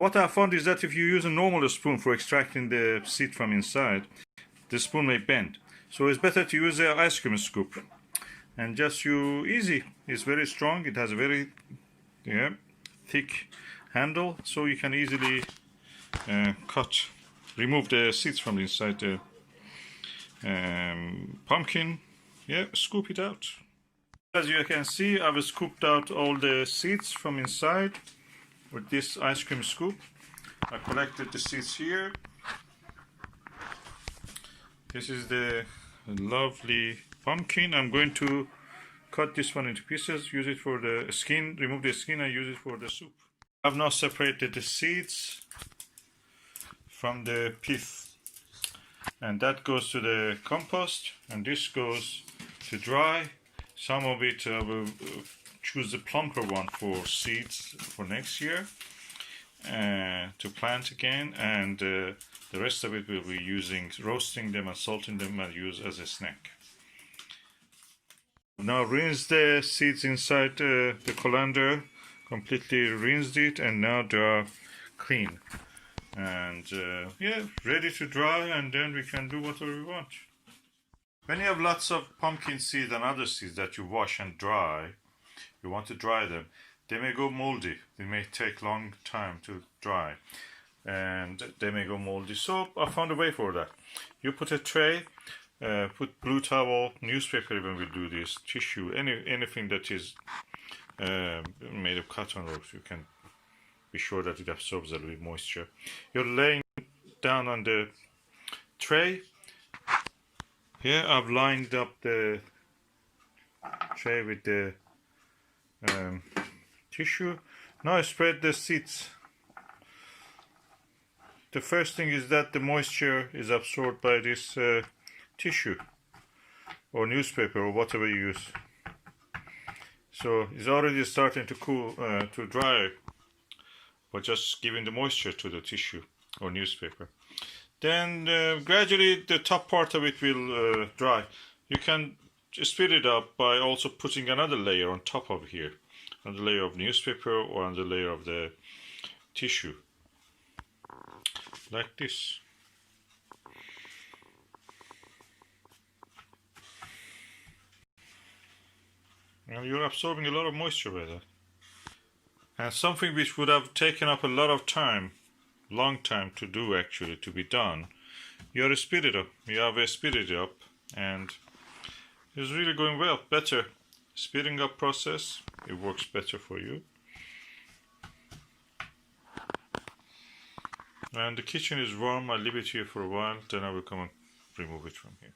What I found is that if you use a normal spoon for extracting the seed from inside, the spoon may bend. So it's better to use an ice cream scoop. And just easy. It's very strong. It has a very thick handle, so you can easily remove the seeds from inside the pumpkin. Yeah, scoop it out. As you can see, I've scooped out all the seeds from inside with this ice cream scoop. I collected the seeds here. This is the lovely pumpkin. I'm going to cut this one into pieces, use it for the skin, remove the skin and use it for the soup. I've now separated the seeds from the pith, and that goes to the compost, and this goes to dry. Some of it I will choose the plumper one for seeds for next year to plant again, and the rest of it will be roasting them and salting them and use as a snack. Now rinse the seeds inside the colander, completely rinsed it, and now they are clean and yeah, ready to dry, and then we can do whatever we want. When you have lots of pumpkin seeds and other seeds that you wash and dry, you want to dry them, they may go moldy. They may take long time to dry and they may go moldy. So I found a way for that. You put a tray, put blue towel, newspaper even will do this, tissue, anything that is made of cotton, or you can be sure that it absorbs a little moisture. You're laying down on the tray. Here I've lined up the tray with the tissue. Now I spread the seeds. The first thing is that the moisture is absorbed by this tissue or newspaper or whatever you use. So it's already starting to cool, to dry, but just giving the moisture to the tissue or newspaper. Then gradually the top part of it will dry. You can speed it up by also putting another layer on top of here, another layer of newspaper or another layer of the tissue, like this. And you're absorbing a lot of moisture by that. And something which would have taken up a lot of time, long time to do actually, to be done, you have speeded up. You have speeded it up, and it's really going well. Better speeding up process. It works better for you. And the kitchen is warm. I leave it here for a while. Then I will come and remove it from here.